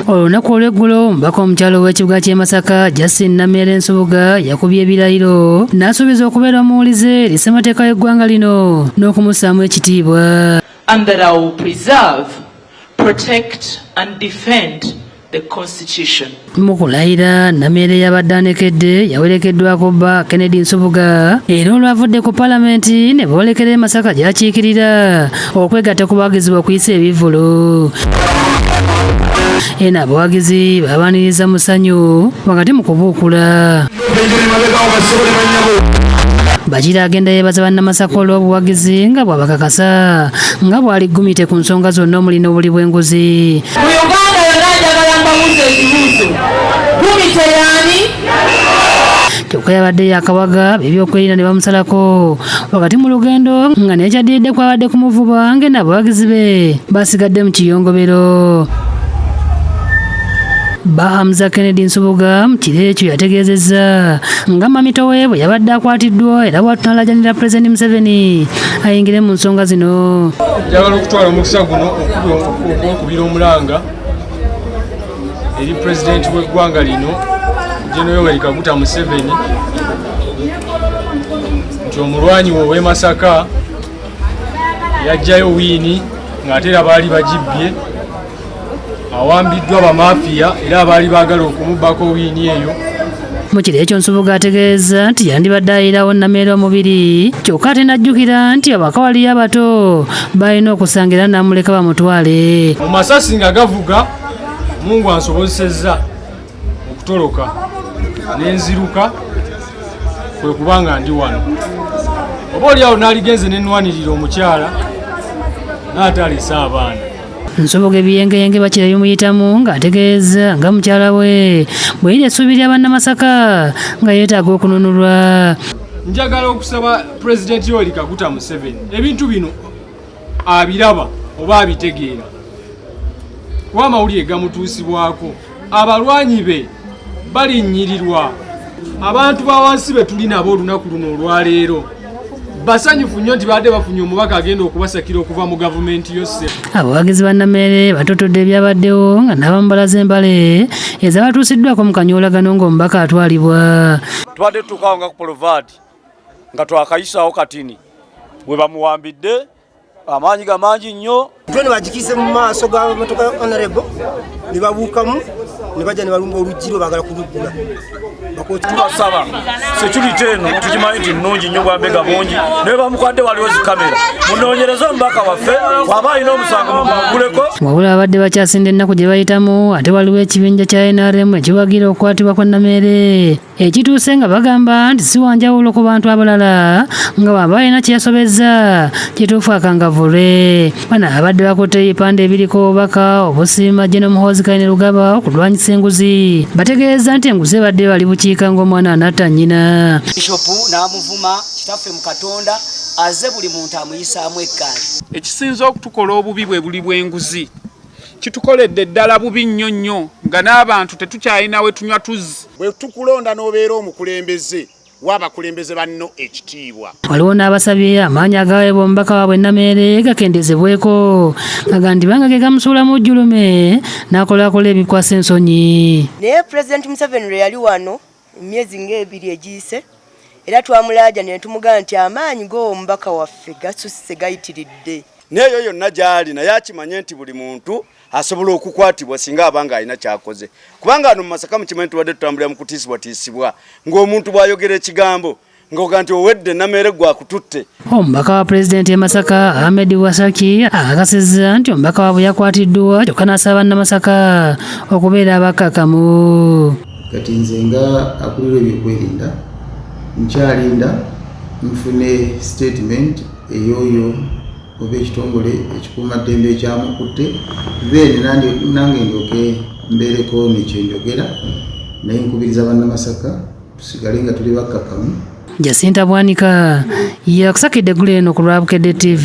Olunaku olw'eggulo omubaka omukyalo w'ekibuga ky'e Masaka Justin Namere Nsubuga yakubye ebirayiro n'asuubiza okubeera omuwulize eri ssemateeka y'eggwanga lino n'okumussaamu ekitiibwa. And that I will preserve, protect and defend the Constitution. Mu kulayira Namere yabadde anekedde yawerekeddwako bba Kennedy Nsubuga era olwavudde ku Paalamenti ne boolekera e Masaka gy'akiikirira okwegatta ku bawagizi okuyisa ebivvulu. Ena abawagizi babaniriza musanyu wakati mu kubuukula. Bagira agenda yeebaza bannamasaka olw'obuwagizi nga bw'abakakasa nga bw'ali ggumite ku nsonga zonna omuli n'obuli bw'enguzi. Mu Uganda yonna njagala mbabuuza ekibuuzo. Ggumite y'ani? Kyokka yabadde yakawaga ebyokwerinda ne bamusalako wakati mu lugendo nga n'ekyaddiridde kwabadde kumuvuba ng'ena abawagizi be basigadde mu kiyongobero. Hamza Kennedy Nsubuga mu kiro ekyo yategeezezza nga mamito we bwe yabadde akwatiddwa era bw'atunalajanira Pulezidenti Museveni ayingire mu nsonga zino. Njagala okutwala omukisa guno okubira omulanga eri Pulezidenti w'eggwanga lino Gen. Yoweri Kaguta Museveni nti omulwanyi we w'e Masaka yajjayo wiini ng'ate era baali bagibbye awambiddwa bamafiya era abaali baagala okumubbako wiini eyo. Mu kiro ekyo Nsubuga ategeeza nti yandibadde ayirawo Namere omubiri kyokka ate n'ajjukira nti abakawaliyo abato balina okusangira n'amuleka bamutwale. Mu masasi nga gavuga Mungu ansobozesezza okutoloka n'enziruka kwe kubanga ndi wano. Oba oliawo n'aligenze n'ennwanirira omukyala n'ataalisa abaana. Nsubuga ebiyengeyenge bakira bimuyitamu ng'ategeeza nga mukyala we bw'eri essuubi lya bannamasaka nga yeetaaga okununulwa. Njagala okusaba Pulezidenti Yoweri Kaguta Museveni ebintu bino abiraba oba abitegeera kuba amawulire gamutuusibwako. Abalwanyi be balinnyirirwa. Abantu ba wansi be tuli nabo olunaku luno olwaleero basanyufu nnyo nti badde bafunye omubaka agenda okubasakira okuva mu gavumenti yose. Abawagizi ba Namere batotodde ebyabaddewo nga n'abamu balaze embale ezabatuusiddwako mu kanyoolagano ng'omubaka atwalibwa. Tubadde tutuukawo nga ku Polovaadi nga twakayisaawo katini we bamuwambidde amaanyi gamangi nnyo. Ne bagikise mu maaso g'amotoka ya Honorable ne babuukamu ne bajja ne balumba oluggi lwe baagala kuluggula. Tubasaba security eno tugimanyi nti nnungi nnyo bwambega bungi naye bamukwadde waliwo zikamera munoonyereze omubaka waffe waba alina omusango muguleko. Wabula abadde bakyasinda ennaku gye bayitamu ate waliwo ekibinja kya NRM ekiwagira okukwatibwa kwa Namere ekituuse nga bagamba nti si wanjawulo ku bantu abalala nga bw'aba alina kye yasobezza kituufu akangavule. Bano abadde bakutte ebipande ebiriko obubaka obusiima Gen. Muhoozi Kainerugaba okulwanyisa enguzi bategeeza nti enguzi ebadde bali bukiika ng'omwana anatta nnyina. Bishopu n'amuvuma kitaffe mu Katonda azze buli muntu amuyisaamu eggaali. Ekisinza okutukola obubi bwe buli bw'enguzi kitukoledde ddala bubi nnyo nnyo nga n'abantu tetukyalina we tunywa tuzzi. Bwe tukulonda n'obeera omukulembeze w'abakulembeze banno ekitiibwa. Waliwo n'abasabye amaanyi agaweebwa omubaka waabwe Namere gakendezebweko gagandibanga ge gamusuula mu jjulume n'akolakola ebikwasa ensonyi. Naye Pulezidenti Museveni lwe yali wano emyezi ng'ebiri egiyise era twamulaaja ne tumugamba nti amaanyi g'omubaka waffe gasusse gayitiridde. Neeyo yonna gy'ali naye akimanye nti buli muntu asobola okukwatibwa singa abanga alina kyakoze. Kubanga wano mu Masaka mukimanyi tubadde tutambulira mu kutiisibwatiisibwa ng'omuntu bw'ayogera ekigambo ng'oga nti owedde Namere gwakututte. Omubaka wa Pulezidenti e Masaka Ahmed Wasaki akakasizza nti omubaka waabwe yakwatiddwa kyokka n'asaba Bannamasaka okubeera abakkakkamu. Kati nze nga akulira ebyokwerinda nkyalinda nfune statement ey'oyo oba ekitongole ekikuumaddembe ekyamukutte then nange ndyoke mbeereko nekyenjogera naye nkubiriza Bannamasaka tusigale nga tuli bakkakkamu. Jacinta Bwanika yakusakidde eggulu eno ku Lwabukedde TV.